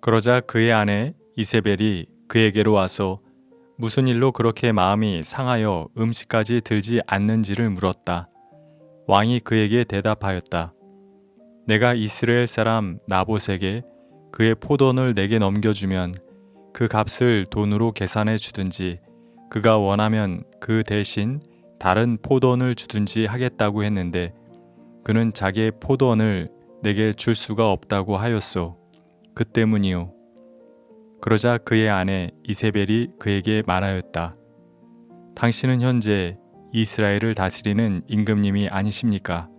그러자 그의 아내 이세벨이 그에게로 와서 무슨 일로 그렇게 마음이 상하여 음식까지 들지 않는지를 물었다. 왕이 그에게 대답하였다. 내가 이스라엘 사람 나봇에게 그의 포도원을 내게 넘겨주면 그 값을 돈으로 계산해 주든지 그가 원하면 그 대신 다른 포도원을 주든지 하겠다고 했는데 그는 자기의 포도원을 내게 줄 수가 없다고 하였소. 그 때문이요. 그러자 그의 아내 이세벨이 그에게 말하였다. 당신은 현재 이스라엘을 다스리는 임금님이 아니십니까?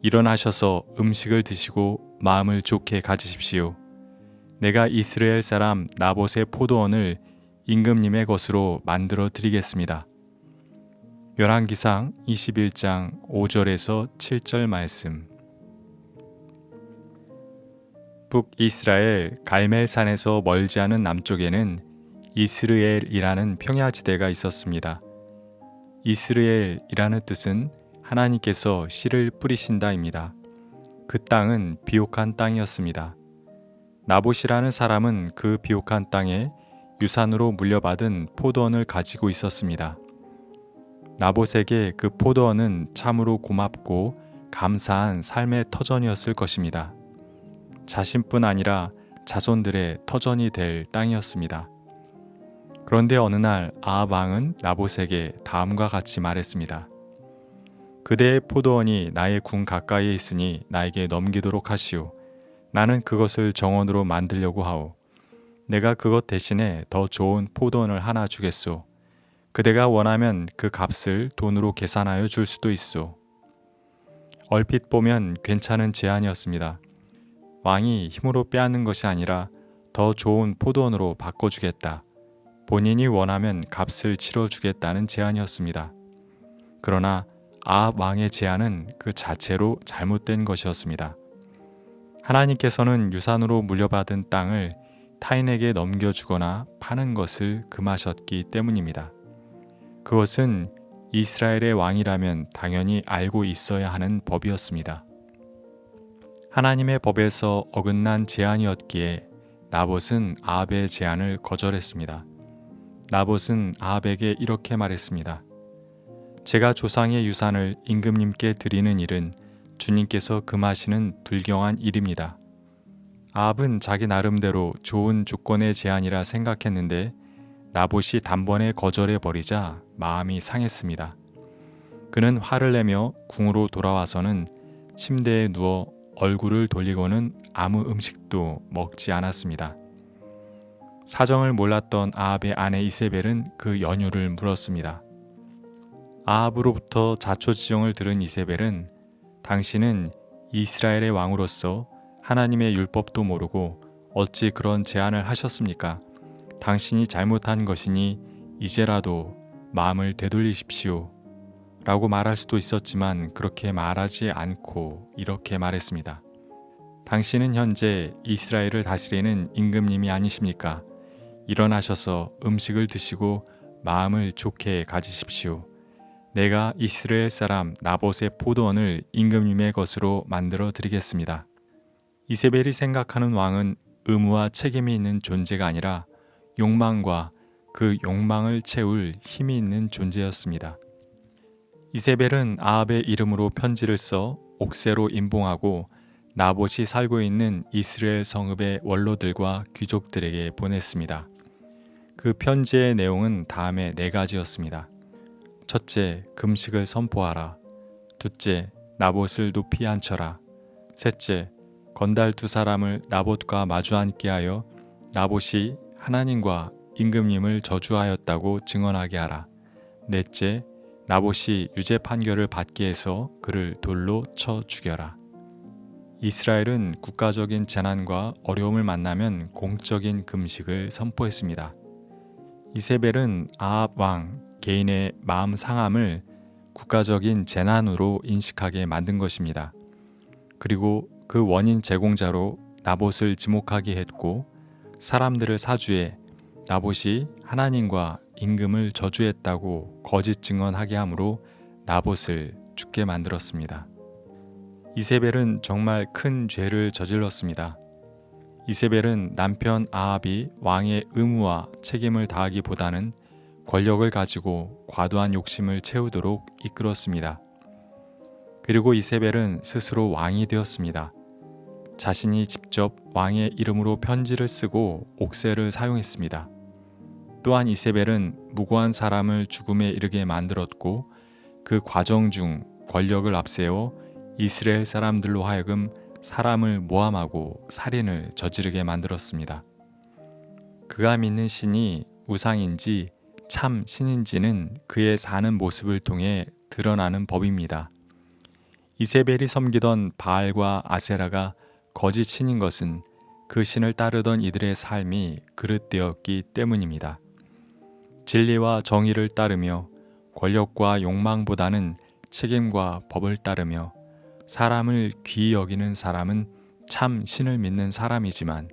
일어나셔서 음식을 드시고 마음을 좋게 가지십시오. 내가 이스라엘 사람 나봇의 포도원을 임금님의 것으로 만들어 드리겠습니다. 열왕기상 21장 5절에서 7절 말씀. 북이스라엘 갈멜산에서 멀지 않은 남쪽에는 이스르엘이라는 평야지대가 있었습니다. 이스르엘이라는 뜻은 하나님께서 씨를 뿌리신다입니다. 그 땅은 비옥한 땅이었습니다. 나봇이라는 사람은 그 비옥한 땅에 유산으로 물려받은 포도원을 가지고 있었습니다. 나봇에게 그 포도원은 참으로 고맙고 감사한 삶의 터전이었을 것입니다. 자신뿐 아니라 자손들의 터전이 될 땅이었습니다. 그런데 어느 날 아합 왕은 나봇에게 다음과 같이 말했습니다. 그대의 포도원이 나의 궁 가까이에 있으니 나에게 넘기도록 하시오. 나는 그것을 정원으로 만들려고 하오. 내가 그것 대신에 더 좋은 포도원을 하나 주겠소. 그대가 원하면 그 값을 돈으로 계산하여 줄 수도 있소. 얼핏 보면 괜찮은 제안이었습니다. 왕이 힘으로 빼앗는 것이 아니라 더 좋은 포도원으로 바꿔주겠다. 본인이 원하면 값을 치러주겠다는 제안이었습니다. 그러나 아합 왕의 제안은 그 자체로 잘못된 것이었습니다. 하나님께서는 유산으로 물려받은 땅을 타인에게 넘겨주거나 파는 것을 금하셨기 때문입니다. 그것은 이스라엘의 왕이라면 당연히 알고 있어야 하는 법이었습니다. 하나님의 법에서 어긋난 제안이었기에 나봇은 아합의 제안을 거절했습니다. 나봇은 아합에게 이렇게 말했습니다. 제가 조상의 유산을 임금님께 드리는 일은 주님께서 금하시는 불경한 일입니다. 아합은 자기 나름대로 좋은 조건의 제안이라 생각했는데 나봇이 단번에 거절해버리자 마음이 상했습니다. 그는 화를 내며 궁으로 돌아와서는 침대에 누워 얼굴을 돌리고는 아무 음식도 먹지 않았습니다. 사정을 몰랐던 아합의 아내 이세벨은 그 연유를 물었습니다. 아합으로부터 자초지종을 들은 이세벨은 당신은 이스라엘의 왕으로서 하나님의 율법도 모르고 어찌 그런 제안을 하셨습니까? 당신이 잘못한 것이니 이제라도 마음을 되돌리십시오. 라고 말할 수도 있었지만 그렇게 말하지 않고 이렇게 말했습니다. 당신은 현재 이스라엘을 다스리는 임금님이 아니십니까? 일어나셔서 음식을 드시고 마음을 좋게 가지십시오. 내가 이스라엘 사람 나봇의 포도원을 임금님의 것으로 만들어 드리겠습니다. 이세벨이 생각하는 왕은 의무와 책임이 있는 존재가 아니라 욕망과 그 욕망을 채울 힘이 있는 존재였습니다. 이세벨은 아합의 이름으로 편지를 써 옥새로 임봉하고 나봇이 살고 있는 이스라엘 성읍의 원로들과 귀족들에게 보냈습니다. 그 편지의 내용은 다음에 4가지였습니다. 첫째, 금식을 선포하라. 둘째, 나봇을 높이 앉혀라. 셋째, 건달 2사람을 나봇과 마주 앉게 하여 나봇이 하나님과 임금님을 저주하였다고 증언하게 하라. 넷째, 나봇이 유죄 판결을 받게 해서 그를 돌로 쳐 죽여라. 이스라엘은 국가적인 재난과 어려움을 만나면 공적인 금식을 선포했습니다. 이세벨은 아합 왕 개인의 마음 상함을 국가적인 재난으로 인식하게 만든 것입니다. 그리고 그 원인 제공자로 나봇을 지목하게 했고 사람들을 사주해 나봇이 하나님과 임금을 저주했다고 거짓 증언하게 함으로 나봇을 죽게 만들었습니다. 이세벨은 정말 큰 죄를 저질렀습니다. 이세벨은 남편 아합이 왕의 의무와 책임을 다하기보다는 권력을 가지고 과도한 욕심을 채우도록 이끌었습니다. 그리고 이세벨은 스스로 왕이 되었습니다. 자신이 직접 왕의 이름으로 편지를 쓰고 옥새를 사용했습니다. 또한 이세벨은 무고한 사람을 죽음에 이르게 만들었고 그 과정 중 권력을 앞세워 이스라엘 사람들로 하여금 사람을 모함하고 살인을 저지르게 만들었습니다. 그가 믿는 신이 우상인지 참 신인지는 그의 사는 모습을 통해 드러나는 법입니다. 이세벨이 섬기던 바알과 아세라가 거짓 신인 것은 그 신을 따르던 이들의 삶이 그릇되었기 때문입니다. 진리와 정의를 따르며 권력과 욕망보다는 책임과 법을 따르며 사람을 귀히 여기는 사람은 참 신을 믿는 사람이지만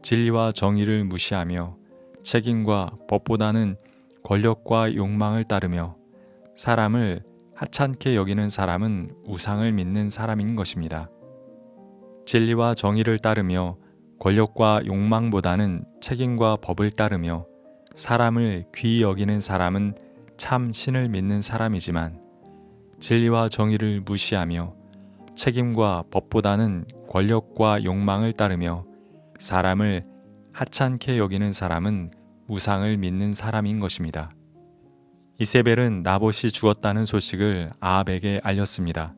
진리와 정의를 무시하며 책임과 법보다는 권력과 욕망을 따르며 사람을 하찮게 여기는 사람은 우상을 믿는 사람인 것입니다. 진리와 정의를 따르며 권력과 욕망보다는 책임과 법을 따르며 사람을 귀히 여기는 사람은 참 신을 믿는 사람이지만 진리와 정의를 무시하며 책임과 법보다는 권력과 욕망을 따르며 사람을 하찮게 여기는 사람은 우상을 믿는 사람인 것입니다. 이세벨은 나봇이 죽었다는 소식을 아합에게 알렸습니다.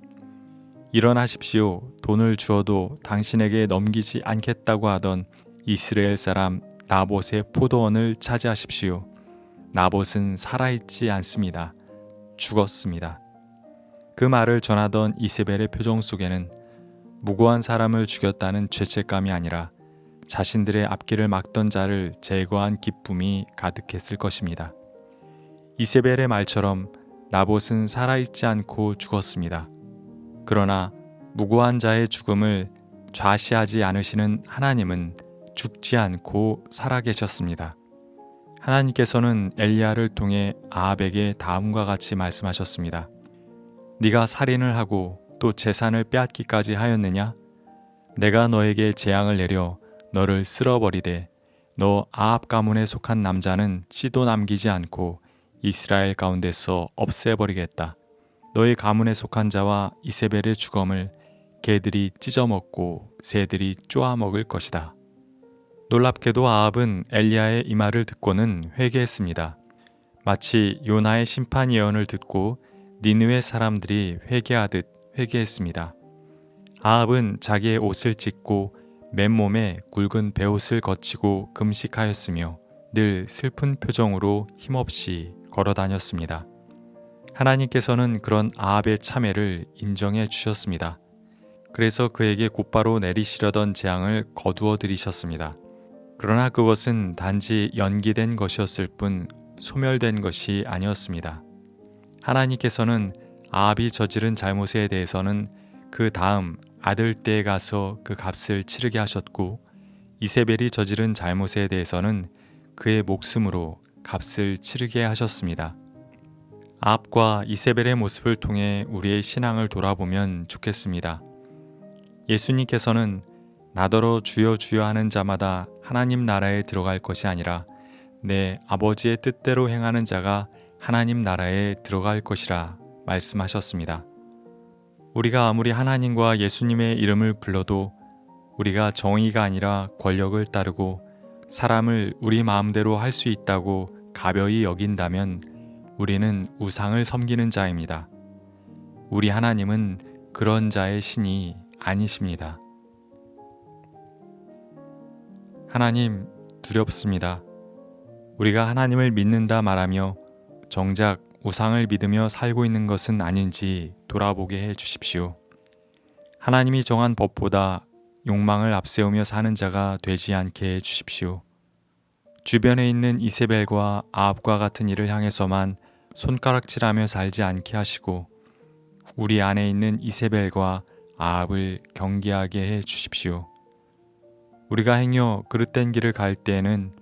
일어나십시오. 돈을 주어도 당신에게 넘기지 않겠다고 하던 이스라엘 사람 나봇의 포도원을 차지하십시오. 나봇은 살아있지 않습니다. 죽었습니다. 그 말을 전하던 이세벨의 표정 속에는 무고한 사람을 죽였다는 죄책감이 아니라 자신들의 앞길을 막던 자를 제거한 기쁨이 가득했을 것입니다. 이세벨의 말처럼 나봇은 살아있지 않고 죽었습니다. 그러나 무고한 자의 죽음을 좌시하지 않으시는 하나님은 죽지 않고 살아계셨습니다. 하나님께서는 엘리야를 통해 아합에게 다음과 같이 말씀하셨습니다. 네가 살인을 하고 또 재산을 빼앗기까지 하였느냐? 내가 너에게 재앙을 내려 너를 쓸어버리되 너 아합 가문에 속한 남자는 씨도 남기지 않고 이스라엘 가운데서 없애버리겠다. 너희 가문에 속한 자와 이세벨의 주검을 개들이 찢어먹고 새들이 쪼아먹을 것이다. 놀랍게도 아합은 엘리야의 이 말을 듣고는 회개했습니다. 마치 요나의 심판 예언을 듣고 니느웨 사람들이 회개하듯 회개했습니다. 아합은 자기의 옷을 찢고 맨몸에 굵은 베옷을 거치고 금식하였으며 늘 슬픈 표정으로 힘없이 걸어 다녔습니다. 하나님께서는 그런 아합의 참회를 인정해 주셨습니다. 그래서 그에게 곧바로 내리시려던 재앙을 거두어 들이셨습니다. 그러나 그것은 단지 연기된 것이었을 뿐 소멸된 것이 아니었습니다. 하나님께서는 아합이 저지른 잘못에 대해서는 그 다음 아들 때에 가서 그 값을 치르게 하셨고 이세벨이 저지른 잘못에 대해서는 그의 목숨으로 값을 치르게 하셨습니다. 아합과 이세벨의 모습을 통해 우리의 신앙을 돌아보면 좋겠습니다. 예수님께서는 나더러 주여 주여 하는 자마다 하나님 나라에 들어갈 것이 아니라 내 아버지의 뜻대로 행하는 자가 하나님 나라에 들어갈 것이라 말씀하셨습니다. 우리가 아무리 하나님과 예수님의 이름을 불러도 우리가 정의가 아니라 권력을 따르고 사람을 우리 마음대로 할 수 있다고 가벼이 여긴다면 우리는 우상을 섬기는 자입니다. 우리 하나님은 그런 자의 신이 아니십니다. 하나님, 두렵습니다. 우리가 하나님을 믿는다 말하며 정작 우상을 믿으며 살고 있는 것은 아닌지 돌아보게 해 주십시오. 하나님이 정한 법보다 욕망을 앞세우며 사는 자가 되지 않게 해 주십시오. 주변에 있는 이세벨과 아합과 같은 이를 향해서만 손가락질하며 살지 않게 하시고 우리 안에 있는 이세벨과 아합을 경계하게 해 주십시오. 우리가 행여 그릇된 길을 갈 때에는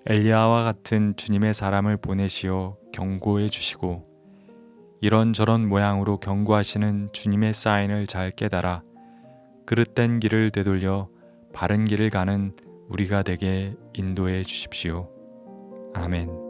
엘리야와 같은 주님의 사람을 보내시어 경고해 주시고 이런저런 모양으로 경고하시는 주님의 사인을 잘 깨달아 그릇된 길을 되돌려 바른 길을 가는 우리가 되게 인도해 주십시오. 아멘.